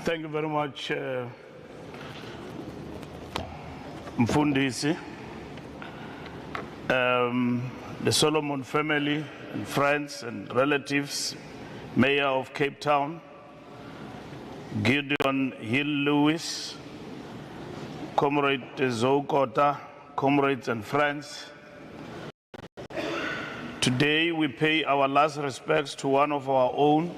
Thank you very much, Mfundisi. The Solomon family and friends and relatives, Mayor of Cape Town, Gideon Hill-Lewis, Comrade Zokota, comrades and friends. Today we pay our last respects to one of our own.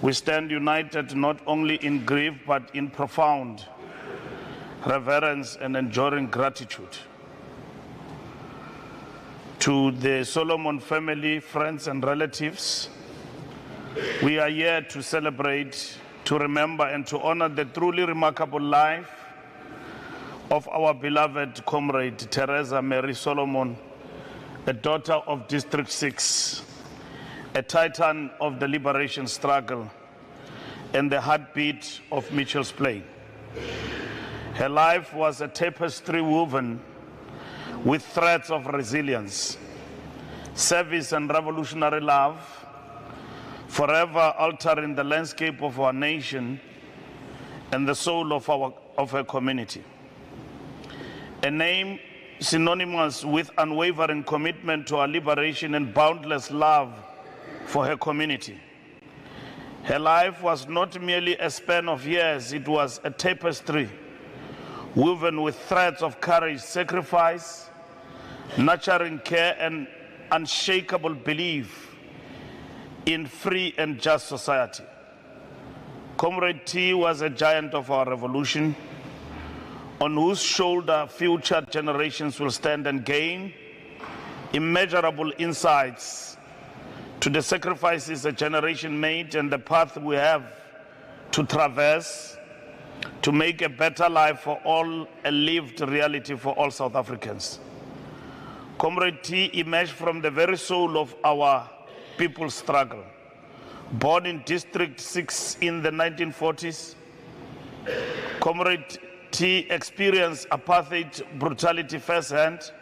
We stand united not only in grief but in profound reverence and enduring gratitude. To the Solomon family, friends and relatives, we are here to celebrate, to remember and to honor the truly remarkable life of our beloved comrade Theresa Mary Solomon, a daughter of District 6, a titan of the liberation struggle and the heartbeat of Mitchell's Plain. Her life was a tapestry woven with threads of resilience, service and revolutionary love, forever altering the landscape of our nation and the soul of her community. A name synonymous with unwavering commitment to our liberation and boundless love for her community. Her life was not merely a span of years, it was a tapestry woven with threads of courage, sacrifice, nurturing care, and unshakable belief in free and just society. Comrade T was a giant of our revolution, on whose shoulder future generations will stand and gain immeasurable insights to the sacrifices a generation made and the path we have to traverse to make a better life for all, a lived reality for all South Africans. Comrade T emerged from the very soul of our people's struggle. Born in District 6 in the 1940s, Comrade T experienced apartheid brutality firsthand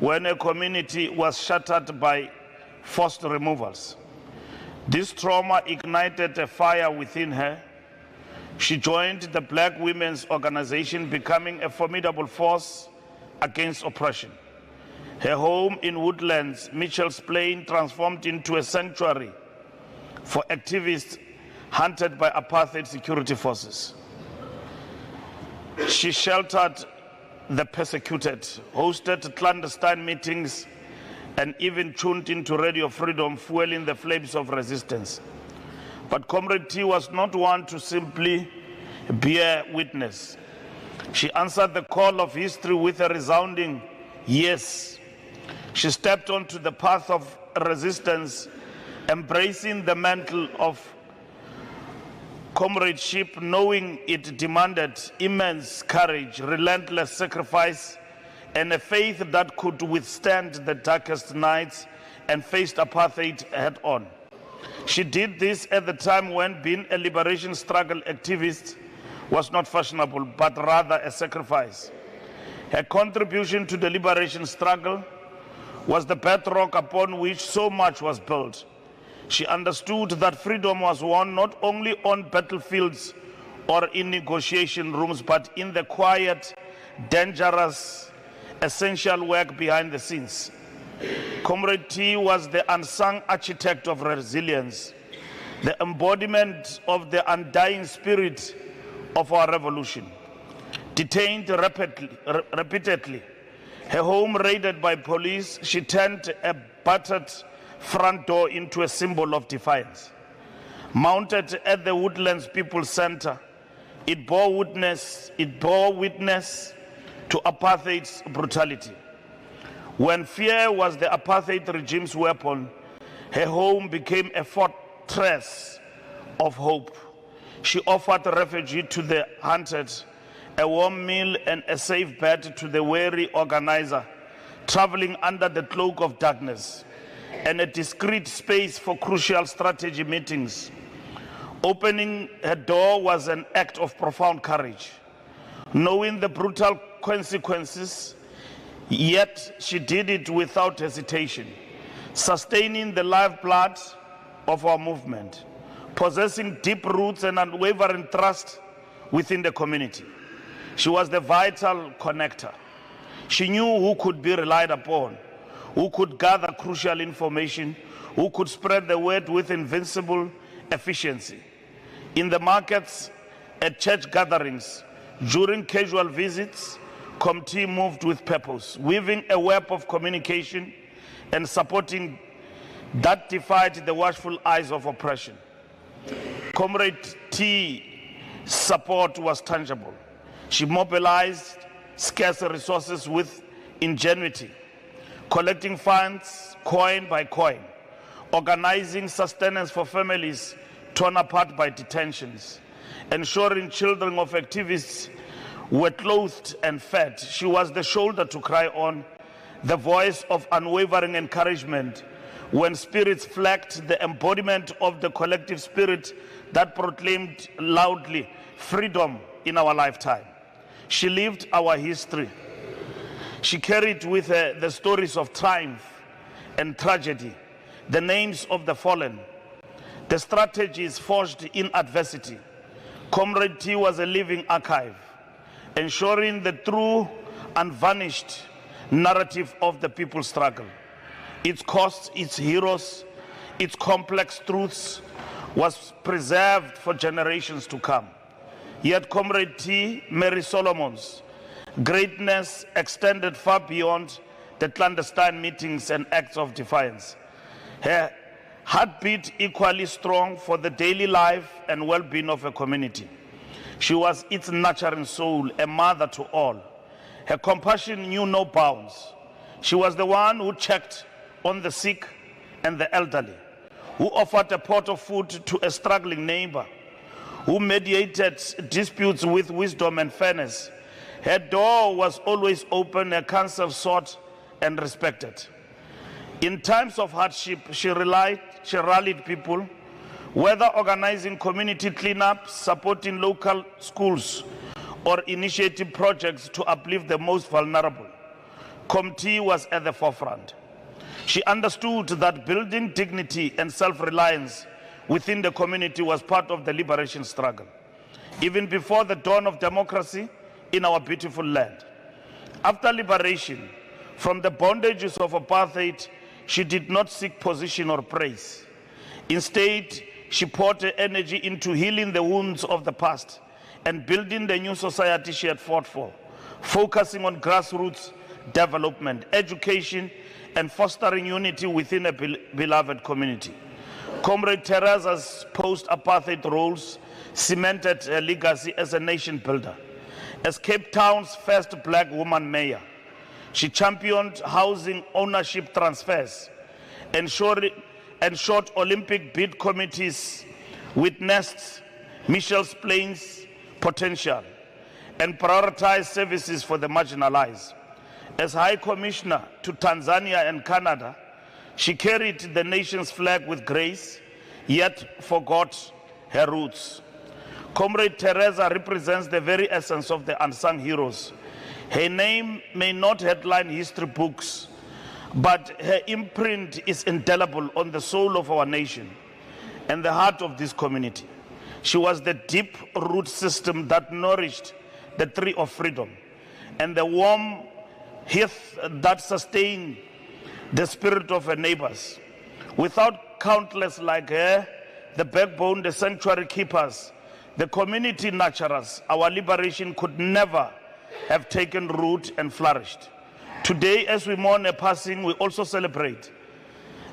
when a community was shattered by forced removals. This trauma ignited a fire within her. She joined the Black Women's Organization, becoming a formidable force against oppression. Her home in Woodlands, Mitchell's Plain, transformed into a sanctuary for activists hunted by apartheid security forces. She sheltered the persecuted, hosted clandestine meetings, and even tuned into Radio Freedom, fueling the flames of resistance. But Comrade T was not one to simply bear witness. She answered the call of history with a resounding yes. She stepped onto the path of resistance, embracing the mantle of comradeship, knowing it demanded immense courage, relentless sacrifice, and a faith that could withstand the darkest nights and faced apartheid head-on. She did this at the time when being a liberation struggle activist was not fashionable, but rather a sacrifice. Her contribution to the liberation struggle was the bedrock upon which so much was built. She understood that freedom was won not only on battlefields or in negotiation rooms, but in the quiet, dangerous, essential work behind the scenes. Comrade T was the unsung architect of resilience, the embodiment of the undying spirit of our revolution. Detained repeatedly, her home raided by police, she turned a battered front door into a symbol of defiance. Mounted at the Woodlands People's Center, it bore witness to apartheid's brutality. When fear was the apartheid regime's weapon, her home became a fortress of hope. She offered refuge to the hunted, a warm meal and a safe bed to the weary organizer, traveling under the cloak of darkness, and a discreet space for crucial strategy meetings. Opening her door was an act of profound courage. Knowing the brutal consequences, yet she did it without hesitation, sustaining the lifeblood of our movement. possessing deep roots and unwavering trust within the community. She was the vital connector. She knew who could be relied upon, who could gather crucial information, who could spread the word with invincible efficiency. In the markets, at church gatherings, during casual visits, committee moved with purpose, weaving a web of communication and supporting that defied the watchful eyes of oppression. Comrade T's support was tangible. She mobilized scarce resources with ingenuity, collecting funds coin by coin, organizing sustenance for families torn apart by detentions, ensuring children of activists were clothed and fed. She was the shoulder to cry on, the voice of unwavering encouragement when spirits flagged, the embodiment of the collective spirit that proclaimed loudly freedom in our lifetime. She lived our history. She carried with her the stories of triumph and tragedy, the names of the fallen, the strategies forged in adversity. Comrade T was a living archive, ensuring the true, unvarnished narrative of the people's struggle. Its costs, its heroes, its complex truths was preserved for generations to come. Yet Comrade T, Mary Solomon's greatness extended far beyond the clandestine meetings and acts of defiance. Her heart beat equally strong for the daily life and well-being of a community. She was its nurturing soul, a mother to all. Her compassion knew no bounds. She was the one who checked on the sick and the elderly, who offered a pot of food to a struggling neighbor, who mediated disputes with wisdom and fairness. Her door was always open, her counsel sought and respected. In times of hardship, she rallied people, whether organizing community cleanups, supporting local schools, or initiating projects to uplift the most vulnerable. Committee was at the forefront. She understood that building dignity and self-reliance within the community was part of the liberation struggle, even before the dawn of democracy in our beautiful land. After liberation from the bondages of apartheid, she did not seek position or praise. Instead, she poured her energy into healing the wounds of the past and building the new society she had fought for, focusing on grassroots development, education, and fostering unity within a beloved community. Comrade Theresa's post-apartheid roles cemented her legacy as a nation builder. As Cape Town's first black woman mayor, she championed housing ownership transfers, ensured Olympic bid committees witnessed Michelle's Plains potential, and prioritized services for the marginalized. As High Commissioner to Tanzania and Canada, she carried the nation's flag with grace, yet forgot her roots. Comrade Theresa represents the very essence of the unsung heroes. Her name may not headline history books, but her imprint is indelible on the soul of our nation and the heart of this community. She was the deep root system that nourished the tree of freedom and the warm hearth that sustained the spirit of her neighbors. Without countless like her, the backbone, the sanctuary keepers, the community nurturers, our liberation could never have taken root and flourished. Today, as we mourn a passing, we also celebrate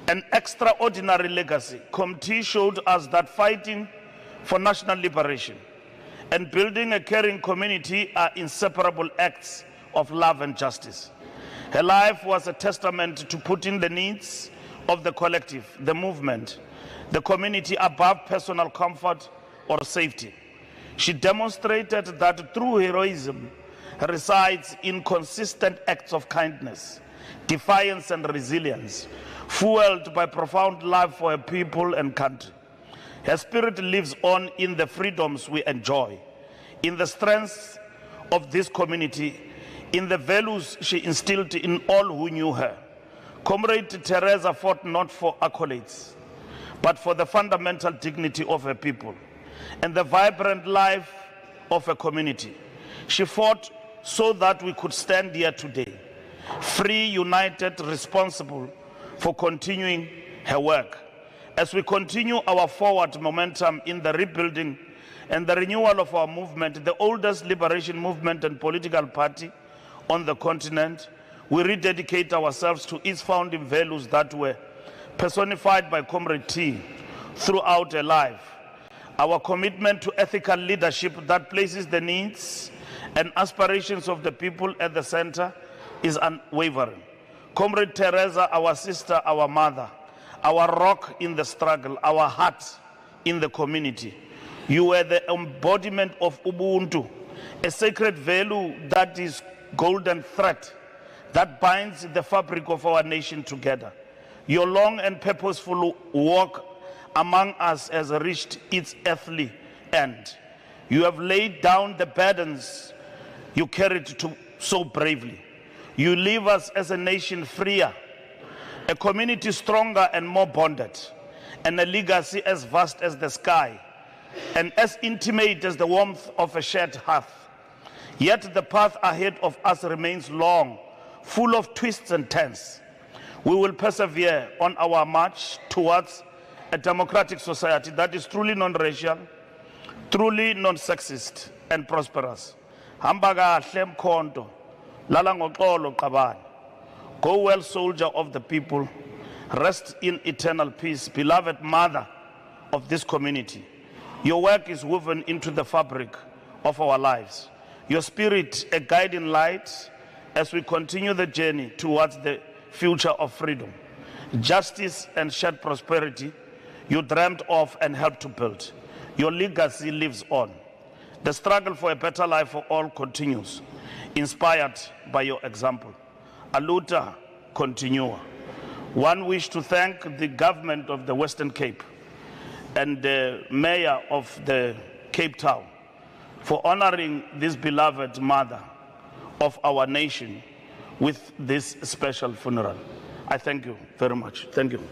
an extraordinary legacy. Committee showed us that fighting for national liberation and building a caring community are inseparable acts of love and justice. Her life was a testament to putting the needs of the collective, the movement, the community above personal comfort or safety. She demonstrated that true heroism resides in consistent acts of kindness, defiance, and resilience, fueled by profound love for her people and country. Her spirit lives on in the freedoms we enjoy, in the strengths of this community, in the values she instilled in all who knew her. Comrade Theresa fought not for accolades, but for the fundamental dignity of her people and the vibrant life of a community. She fought so that we could stand here today, free, united, responsible for continuing her work. As we continue our forward momentum in the rebuilding and the renewal of our movement, the oldest liberation movement and political party on the continent, we rededicate ourselves to its founding values that were personified by Comrade T throughout her life. Our commitment to ethical leadership that places the needs and aspirations of the people at the center is unwavering. Comrade Theresa, our sister, our mother, our rock in the struggle, our heart in the community. You were the embodiment of Ubuntu, a sacred value that is golden thread that binds the fabric of our nation together. Your long and purposeful work among us has reached its earthly end. You have laid down the burdens you carried so bravely. You leave us as a nation freer, a community stronger and more bonded, and a legacy as vast as the sky, and as intimate as the warmth of a shared hearth. Yet the path ahead of us remains long, full of twists and turns. We will persevere on our march towards a democratic society that is truly non-racial, truly non-sexist, and prosperous. Hamba kahle mkhonto, lala ngoxolo qabani. Go well, soldier of the people. Rest in eternal peace, beloved mother of this community. Your work is woven into the fabric of our lives. Your spirit, a guiding light as we continue the journey towards the future of freedom, justice, and shared prosperity you dreamt of and helped to build. Your legacy lives on. The struggle for a better life for all continues, inspired by your example. Aluta continua. One wish to thank the government of the Western Cape and the mayor of the Cape Town for honoring this beloved mother of our nation with this special funeral. I thank you very much. Thank you.